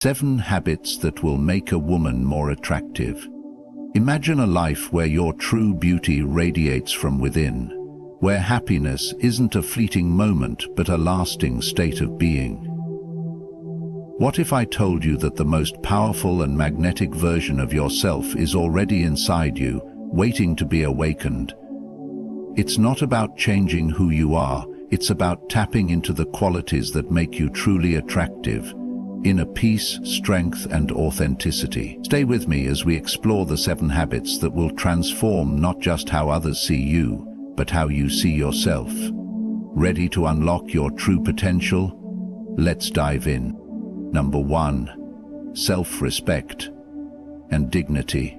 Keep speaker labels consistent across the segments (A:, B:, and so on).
A: 7 habits that will make a woman more attractive. Imagine a life where your true beauty radiates from within, where happiness isn't a fleeting moment but a lasting state of being. What if I told you that the most powerful and magnetic version of yourself is already inside you, waiting to be awakened? It's not about changing who you are, it's about tapping into the qualities that make you truly attractive: inner peace, strength, and authenticity. Stay with me as we explore the 7 habits that will transform not just how others see you, but how you see yourself. Ready to unlock your true potential? Let's dive in. Number 1. Self-respect and dignity.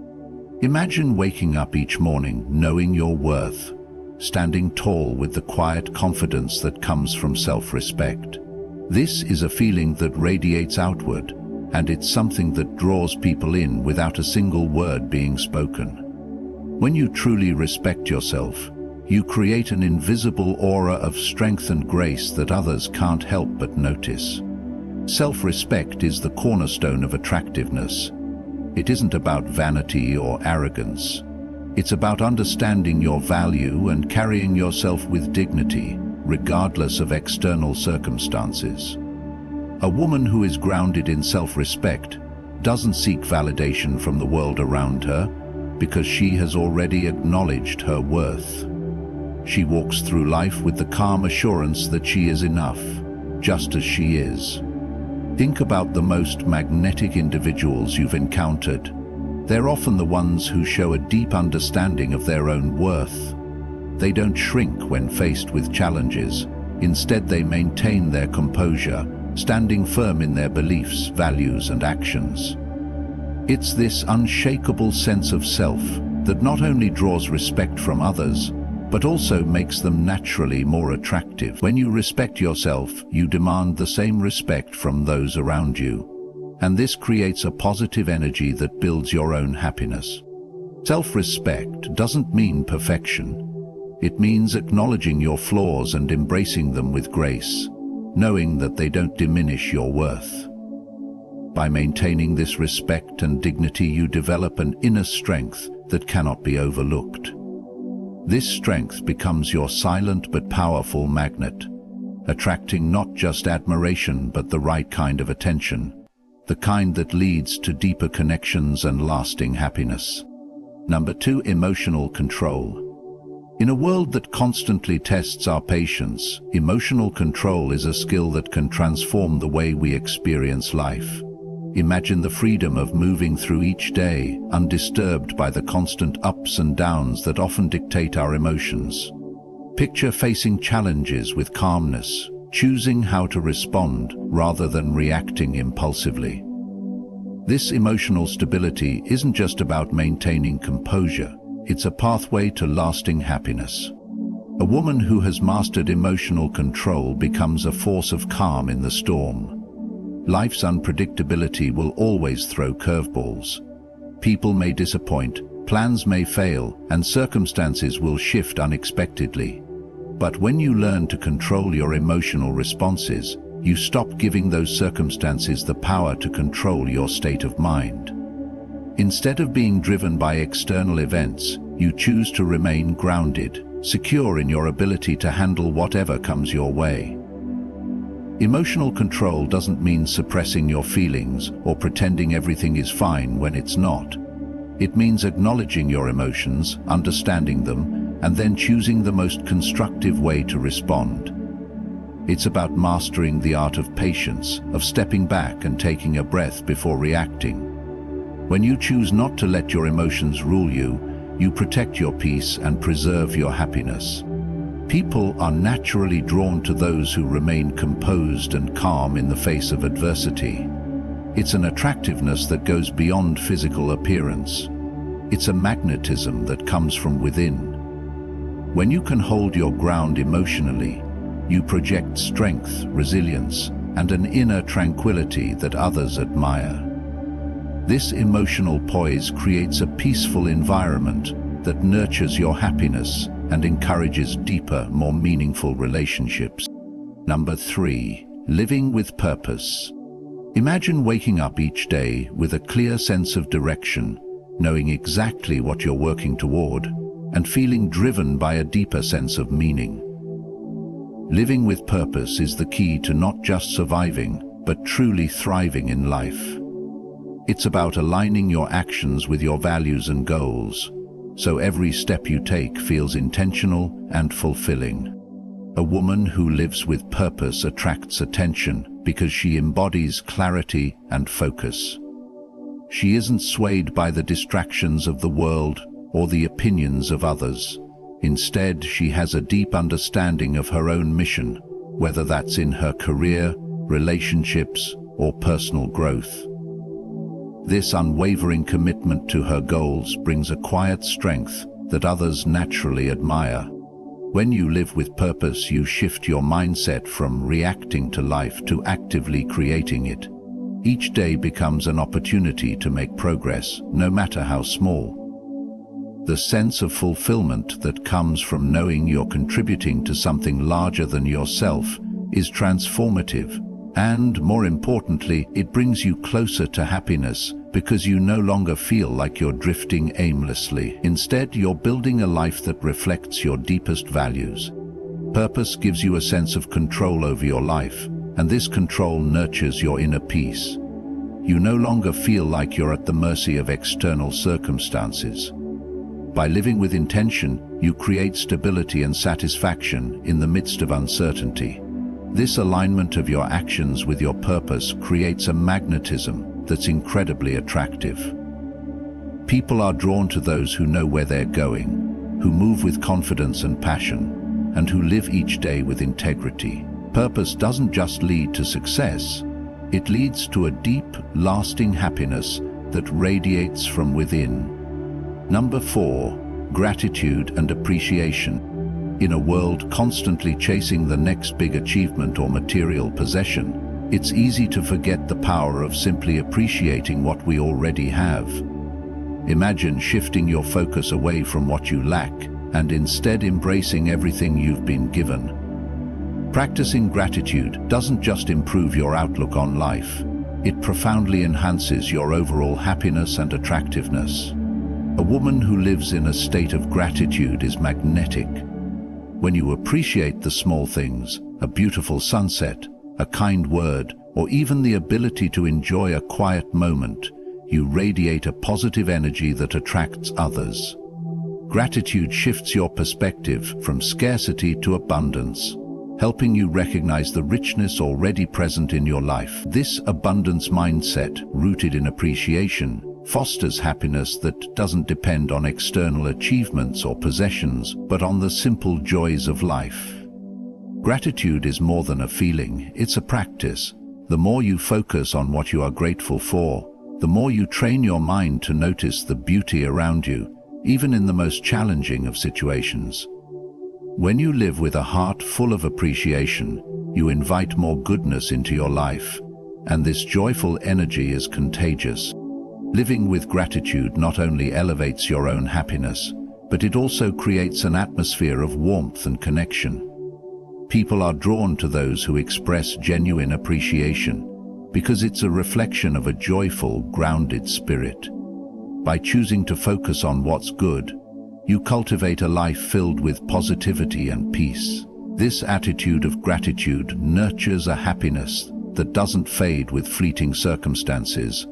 A: Imagine waking up each morning knowing your worth, standing tall with the quiet confidence that comes from self-respect. This is a feeling that radiates outward, and it's something that draws people in without a single word being spoken. When you truly respect yourself, you create an invisible aura of strength and grace that others can't help but notice. Self-respect is the cornerstone of attractiveness. It isn't about vanity or arrogance. It's about understanding your value and carrying yourself with dignity, regardless of external circumstances. A woman who is grounded in self-respect doesn't seek validation from the world around her because she has already acknowledged her worth. She walks through life with the calm assurance that she is enough, just as she is. Think about the most magnetic individuals you've encountered. They're often the ones who show a deep understanding of their own worth. They don't shrink when faced with challenges. Instead, they maintain their composure, standing firm in their beliefs, values, and actions. It's this unshakable sense of self that not only draws respect from others, but also makes them naturally more attractive. When you respect yourself, you demand the same respect from those around you. And this creates a positive energy that builds your own happiness. Self-respect doesn't mean perfection. It means acknowledging your flaws and embracing them with grace, knowing that they don't diminish your worth. By maintaining this respect and dignity, you develop an inner strength that cannot be overlooked. This strength becomes your silent but powerful magnet, attracting not just admiration but the right kind of attention, the kind that leads to deeper connections and lasting happiness. Number 2. Emotional control. In a world that constantly tests our patience, emotional control is a skill that can transform the way we experience life. Imagine the freedom of moving through each day, undisturbed by the constant ups and downs that often dictate our emotions. Picture facing challenges with calmness, choosing how to respond rather than reacting impulsively. This emotional stability isn't just about maintaining composure. It's a pathway to lasting happiness. A woman who has mastered emotional control becomes a force of calm in the storm. Life's unpredictability will always throw curveballs. People may disappoint, plans may fail, and circumstances will shift unexpectedly. But when you learn to control your emotional responses, you stop giving those circumstances the power to control your state of mind. Instead of being driven by external events, you choose to remain grounded, secure in your ability to handle whatever comes your way. Emotional control doesn't mean suppressing your feelings or pretending everything is fine when it's not. It means acknowledging your emotions, understanding them, and then choosing the most constructive way to respond. It's about mastering the art of patience, of stepping back and taking a breath before reacting. When you choose not to let your emotions rule you, you protect your peace and preserve your happiness. People are naturally drawn to those who remain composed and calm in the face of adversity. It's an attractiveness that goes beyond physical appearance. It's a magnetism that comes from within. When you can hold your ground emotionally, you project strength, resilience, and an inner tranquility that others admire. This emotional poise creates a peaceful environment that nurtures your happiness and encourages deeper, more meaningful relationships. Number 3. Living with purpose. Imagine waking up each day with a clear sense of direction, knowing exactly what you're working toward, and feeling driven by a deeper sense of meaning. Living with purpose is the key to not just surviving, but truly thriving in life. It's about aligning your actions with your values and goals, so every step you take feels intentional and fulfilling. A woman who lives with purpose attracts attention because she embodies clarity and focus. She isn't swayed by the distractions of the world or the opinions of others. Instead, she has a deep understanding of her own mission, whether that's in her career, relationships, or personal growth. This unwavering commitment to her goals brings a quiet strength that others naturally admire. When you live with purpose, you shift your mindset from reacting to life to actively creating it. Each day becomes an opportunity to make progress, no matter how small. The sense of fulfillment that comes from knowing you're contributing to something larger than yourself is transformative, and, more importantly, it brings you closer to happiness because you no longer feel like you're drifting aimlessly. Instead, you're building a life that reflects your deepest values. Purpose gives you a sense of control over your life, and this control nurtures your inner peace. You no longer feel like you're at the mercy of external circumstances. By living with intention, you create stability and satisfaction in the midst of uncertainty. This alignment of your actions with your purpose creates a magnetism that's incredibly attractive. People are drawn to those who know where they're going, who move with confidence and passion, and who live each day with integrity. Purpose doesn't just lead to success, it leads to a deep, lasting happiness that radiates from within. Number 4, gratitude and appreciation. In a world constantly chasing the next big achievement or material possession, it's easy to forget the power of simply appreciating what we already have. Imagine shifting your focus away from what you lack and instead embracing everything you've been given. Practicing gratitude doesn't just improve your outlook on life, it profoundly enhances your overall happiness and attractiveness. A woman who lives in a state of gratitude is magnetic. When you appreciate the small things, a beautiful sunset, a kind word, or even the ability to enjoy a quiet moment, you radiate a positive energy that attracts others. Gratitude shifts your perspective from scarcity to abundance, helping you recognize the richness already present in your life. This abundance mindset, rooted in appreciation, fosters happiness that doesn't depend on external achievements or possessions, but on the simple joys of life. Gratitude is more than a feeling, it's a practice. The more you focus on what you are grateful for, the more you train your mind to notice the beauty around you, even in the most challenging of situations. When you live with a heart full of appreciation, you invite more goodness into your life, and this joyful energy is contagious. Living with gratitude not only elevates your own happiness, but it also creates an atmosphere of warmth and connection. People are drawn to those who express genuine appreciation, because it's a reflection of a joyful, grounded spirit. By choosing to focus on what's good, you cultivate a life filled with positivity and peace. This attitude of gratitude nurtures a happiness that doesn't fade with fleeting circumstances,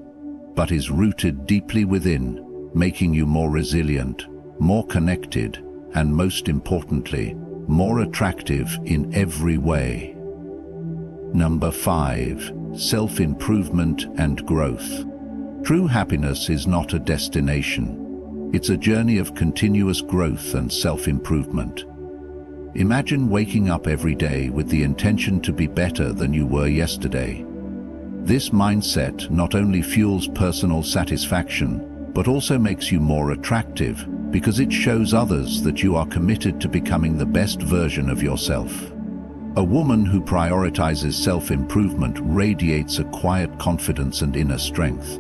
A: but is rooted deeply within, making you more resilient, more connected, and most importantly, more attractive in every way. Number 5, self-improvement and growth. True happiness is not a destination. It's a journey of continuous growth and self-improvement. Imagine waking up every day with the intention to be better than you were yesterday. This mindset not only fuels personal satisfaction, but also makes you more attractive because it shows others that you are committed to becoming the best version of yourself. A woman who prioritizes self-improvement radiates a quiet confidence and inner strength.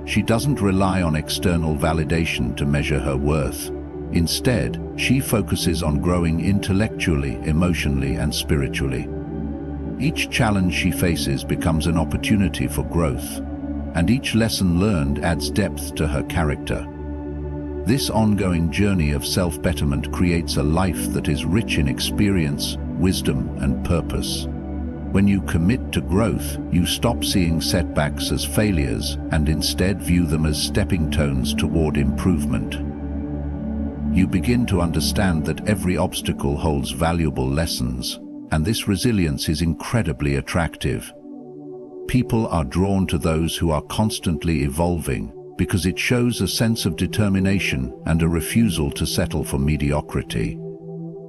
A: She doesn't rely on external validation to measure her worth. Instead, she focuses on growing intellectually, emotionally, and spiritually. Each challenge she faces becomes an opportunity for growth, and each lesson learned adds depth to her character. This ongoing journey of self-betterment creates a life that is rich in experience, wisdom, and purpose. When you commit to growth, you stop seeing setbacks as failures and instead view them as stepping stones toward improvement. You begin to understand that every obstacle holds valuable lessons, and this resilience is incredibly attractive. People are drawn to those who are constantly evolving because it shows a sense of determination and a refusal to settle for mediocrity.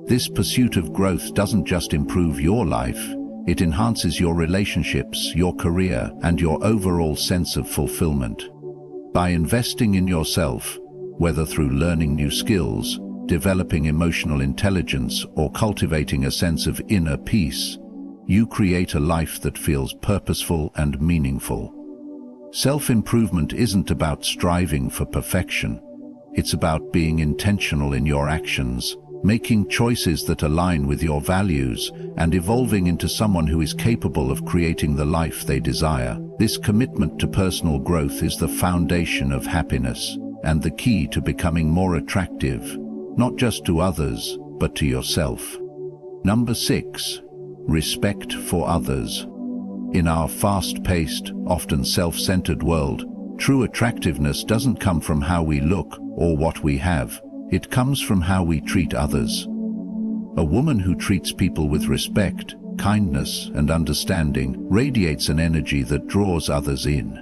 A: This pursuit of growth doesn't just improve your life, it enhances your relationships, your career, and your overall sense of fulfillment. By investing in yourself, whether through learning new skills, developing emotional intelligence, or cultivating a sense of inner peace, you create a life that feels purposeful and meaningful. Self-improvement isn't about striving for perfection. It's about being intentional in your actions, making choices that align with your values, and evolving into someone who is capable of creating the life they desire. This commitment to personal growth is the foundation of happiness and the key to becoming more attractive, not just to others, but to yourself. Number 6. Respect for others. In our fast-paced, often self-centered world, true attractiveness doesn't come from how we look or what we have. It comes from how we treat others. A woman who treats people with respect, kindness, and understanding radiates an energy that draws others in.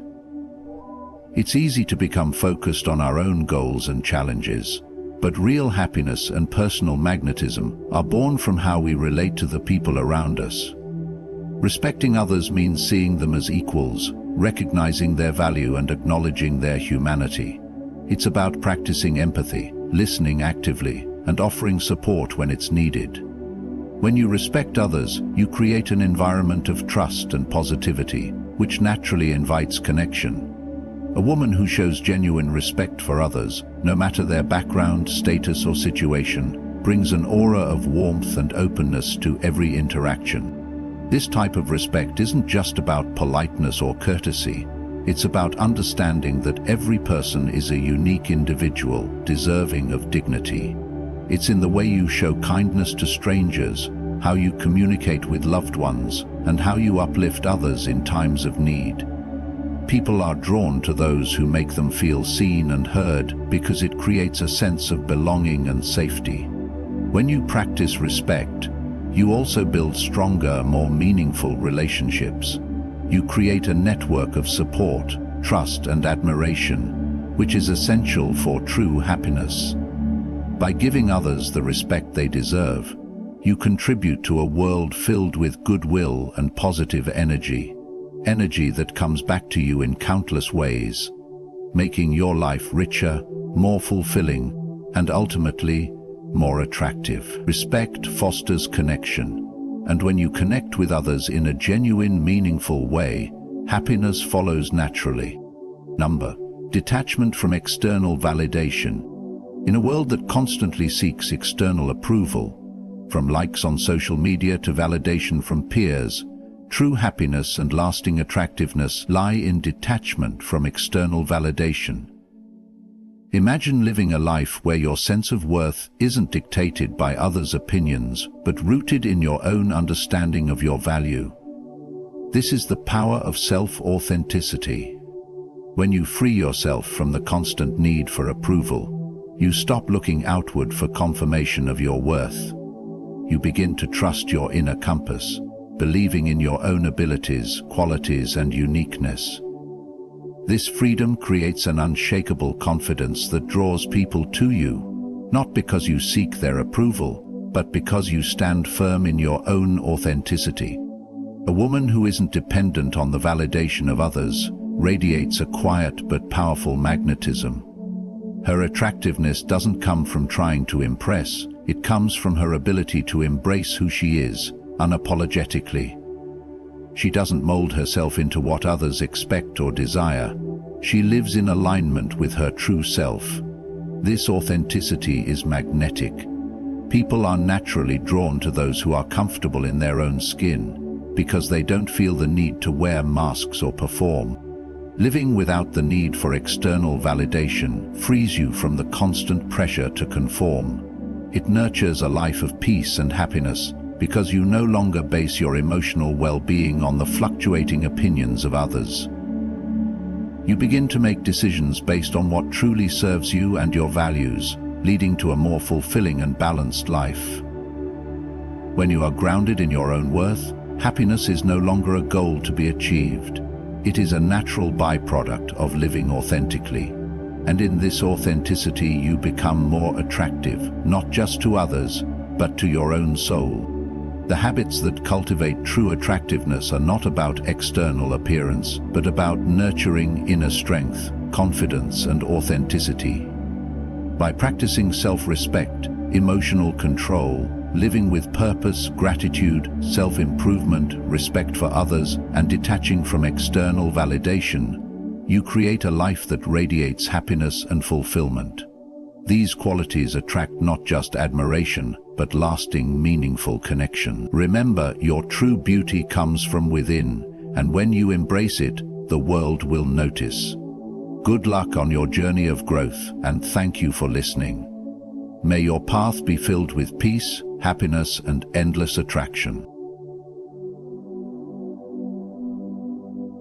A: It's easy to become focused on our own goals and challenges, but real happiness and personal magnetism are born from how we relate to the people around us. Respecting others means seeing them as equals, recognizing their value and acknowledging their humanity. It's about practicing empathy, listening actively, and offering support when it's needed. When you respect others, you create an environment of trust and positivity, which naturally invites connection. A woman who shows genuine respect for others, no matter their background, status, or situation, brings an aura of warmth and openness to every interaction. This type of respect isn't just about politeness or courtesy. It's about understanding that every person is a unique individual, deserving of dignity. It's in the way you show kindness to strangers, how you communicate with loved ones, and how you uplift others in times of need. People are drawn to those who make them feel seen and heard because it creates a sense of belonging and safety. When you practice respect, you also build stronger, more meaningful relationships. You create a network of support, trust, and admiration, which is essential for true happiness. By giving others the respect they deserve, you contribute to a world filled with goodwill and positive energy that comes back to you in countless ways, making your life richer, more fulfilling, and ultimately, more attractive. Respect fosters connection, and when you connect with others in a genuine, meaningful way, happiness follows naturally. Number, detachment from external validation. In a world that constantly seeks external approval, from likes on social media to validation from peers, true happiness and lasting attractiveness lie in detachment from external validation. Imagine living a life where your sense of worth isn't dictated by others' opinions, but rooted in your own understanding of your value. This is the power of self-authenticity. When you free yourself from the constant need for approval, you stop looking outward for confirmation of your worth. You begin to trust your inner compass, believing in your own abilities, qualities, and uniqueness. This freedom creates an unshakable confidence that draws people to you, not because you seek their approval, but because you stand firm in your own authenticity. A woman who isn't dependent on the validation of others radiates a quiet but powerful magnetism. Her attractiveness doesn't come from trying to impress, it comes from her ability to embrace who she is, unapologetically. She doesn't mold herself into what others expect or desire. She lives in alignment with her true self. This authenticity is magnetic. People are naturally drawn to those who are comfortable in their own skin. because they don't feel the need to wear masks or perform. Living without the need for external validation frees you from the constant pressure to conform. It nurtures a life of peace and happiness because you no longer base your emotional well-being on the fluctuating opinions of others. You begin to make decisions based on what truly serves you and your values, leading to a more fulfilling and balanced life. When you are grounded in your own worth, happiness is no longer a goal to be achieved. It is a natural byproduct of living authentically. And in this authenticity you become more attractive, not just to others, but to your own soul. The habits that cultivate true attractiveness are not about external appearance, but about nurturing inner strength, confidence, and authenticity. By practicing self-respect, emotional control, living with purpose, gratitude, self-improvement, respect for others, and detaching from external validation, you create a life that radiates happiness and fulfillment. These qualities attract not just admiration, but lasting, meaningful connection. Remember, your true beauty comes from within, and when you embrace it, the world will notice. Good luck on your journey of growth, and thank you for listening. May your path be filled with peace, happiness, and endless attraction.